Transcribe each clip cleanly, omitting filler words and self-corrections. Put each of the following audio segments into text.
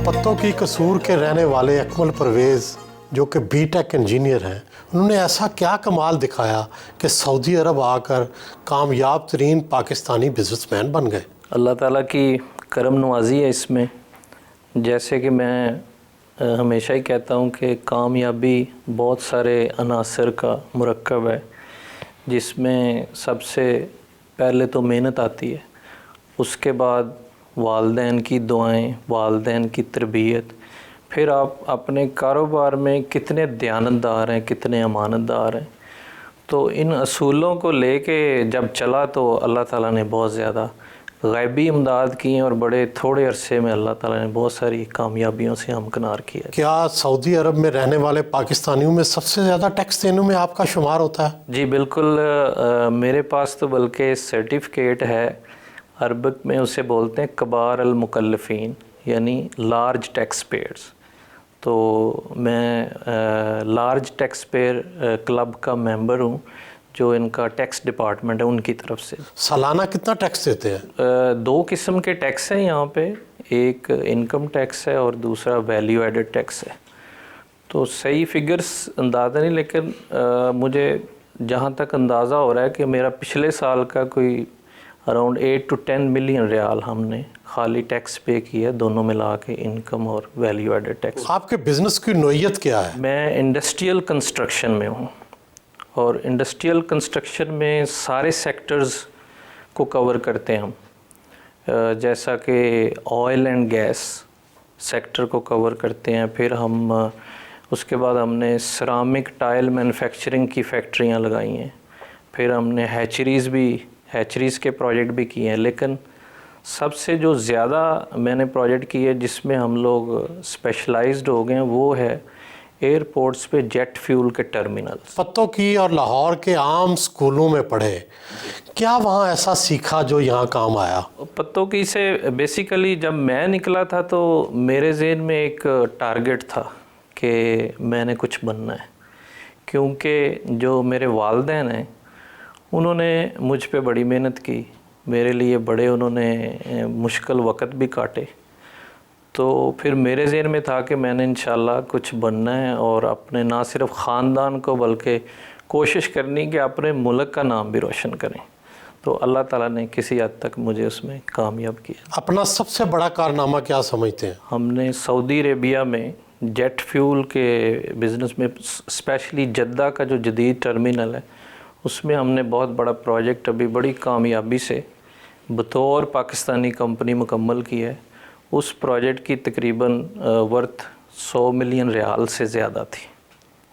پتوں کی قصور کے رہنے والے اکمل پرویز جو کہ بی ٹیک انجینئر ہیں، انہوں نے ایسا کیا کمال دکھایا کہ سعودی عرب آ کر کامیاب ترین پاکستانی بزنس مین بن گئے؟ اللہ تعالیٰ کی کرم نوازی ہے اس میں. جیسے کہ میں ہمیشہ ہی کہتا ہوں کہ کامیابی بہت سارے عناصر کا مرکب ہے، جس میں سب سے پہلے تو محنت آتی ہے، اس کے بعد والدین کی دعائیں، والدین کی تربیت، پھر آپ اپنے کاروبار میں کتنے دیانتدار ہیں، کتنے امانت دار ہیں. تو ان اصولوں کو لے کے جب چلا تو اللہ تعالیٰ نے بہت زیادہ غیبی امداد کی ہیں اور بڑے تھوڑے عرصے میں اللہ تعالیٰ نے بہت ساری کامیابیوں سے ہمکنار کیا. کیا سعودی عرب میں رہنے والے پاکستانیوں میں سب سے زیادہ ٹیکس دینے میں آپ کا شمار ہوتا ہے؟ جی بالکل. میرے پاس تو بلکہ سرٹیفکیٹ ہے، عربک میں اسے بولتے ہیں کبار المکلفین، یعنی لارج ٹیکس پیئرز. تو میں لارج ٹیکس پیئر کلب کا ممبر ہوں، جو ان کا ٹیکس ڈپارٹمنٹ ہے ان کی طرف سے. سالانہ کتنا ٹیکس دیتے ہیں؟ 2 قسم کے ٹیکس ہیں یہاں پہ، ایک انکم ٹیکس ہے اور دوسرا ویلیو ایڈڈ ٹیکس ہے. تو صحیح فگرز اندازہ نہیں، لیکن مجھے جہاں تک اندازہ ہو رہا ہے کہ میرا پچھلے سال کا کوئی اراؤنڈ 8 to 10 ملین ریال ہم نے خالی ٹیکس پے کیا، دونوں ملا کے، انکم اور ویلیو ایڈڈ ٹیکس. آپ کے بزنس کی نوعیت کیا ہے؟ میں انڈسٹریل کنسٹرکشن میں ہوں، اور انڈسٹریل کنسٹرکشن میں سارے سیکٹرز کو کور کرتے ہیں ہم. جیسا کہ آئل اینڈ گیس سیکٹر کو کور کرتے ہیں، پھر ہم اس کے بعد ہم نے سرامک ٹائل مینوفیکچرنگ کی فیکٹریاں لگائی ہیں، پھر ہم نے ہیچریز کے پروجیکٹ بھی کیے ہیں. لیکن سب سے جو زیادہ میں نے پروجیکٹ کیے جس میں ہم لوگ اسپیشلائزڈ ہو گئے ہیں، وہ ہے ایئرپورٹس پہ جیٹ فیول کے ٹرمینلز. پتوں کی اور لاہور کے عام سکولوں میں پڑھے، کیا وہاں ایسا سیکھا جو یہاں کام آیا؟ پتوں کی سے بیسیکلی جب میں نکلا تھا تو میرے ذہن میں ایک ٹارگٹ تھا کہ میں نے کچھ بننا ہے، کیونکہ جو میرے والدین ہیں انہوں نے مجھ پہ بڑی محنت کی، میرے لیے بڑے انہوں نے مشکل وقت بھی کاٹے. تو پھر میرے ذہن میں تھا کہ میں نے انشاءاللہ کچھ بننا ہے، اور اپنے نہ صرف خاندان کو بلکہ کوشش کرنی کہ اپنے ملک کا نام بھی روشن کریں. تو اللہ تعالیٰ نے کسی حد تک مجھے اس میں کامیاب کیا. اپنا سب سے بڑا کارنامہ کیا سمجھتے ہیں؟ ہم نے سعودی عربیہ میں جیٹ فیول کے بزنس میں، اسپیشلی جدہ کا جو جدید ٹرمینل ہے، اس میں ہم نے بہت بڑا پروجیکٹ ابھی بڑی کامیابی سے بطور پاکستانی کمپنی مکمل کیا ہے. اس پروجیکٹ کی تقریباً ورتھ 100 ملین ریال سے زیادہ تھی،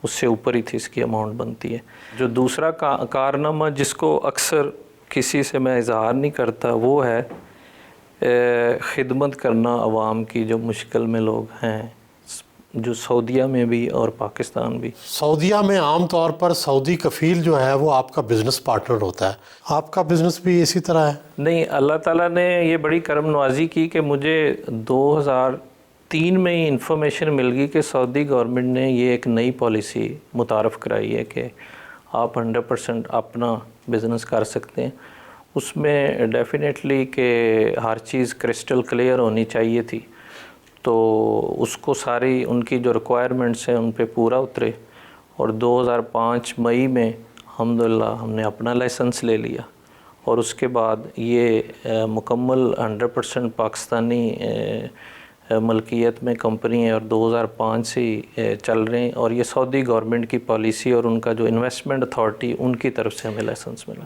اس سے اوپر ہی تھی اس کی اماؤنٹ بنتی ہے. جو دوسرا کارنامہ جس کو اکثر کسی سے میں اظہار نہیں کرتا، وہ ہے خدمت کرنا عوام کی، جو مشکل میں لوگ ہیں، جو سعودیہ میں بھی اور پاکستان بھی. سعودیہ میں عام طور پر سعودی کفیل جو ہے وہ آپ کا بزنس پارٹنر ہوتا ہے، آپ کا بزنس بھی اسی طرح ہے؟ نہیں، اللہ تعالیٰ نے یہ بڑی کرم نوازی کی کہ مجھے 2003 میں ہی انفارمیشن مل گئی کہ سعودی گورنمنٹ نے یہ ایک نئی پالیسی متعارف کرائی ہے کہ آپ 100% اپنا بزنس کر سکتے ہیں. اس میں ڈیفینیٹلی کہ ہر چیز کرسٹل کلیئر ہونی چاہیے تھی، تو اس کو ساری ان کی جو ریکوائرمنٹس ہیں ان پہ پورا اترے، اور 2005 مئی میں الحمدللہ ہم نے اپنا لائسنس لے لیا، اور اس کے بعد یہ مکمل 100% پاکستانی ملکیت میں کمپنی ہے، اور 2005 سے ہی چل رہے ہیں. اور یہ سعودی گورنمنٹ کی پالیسی اور ان کا جو انویسٹمنٹ اتھارٹی، ان کی طرف سے ہمیں لائسنس ملا.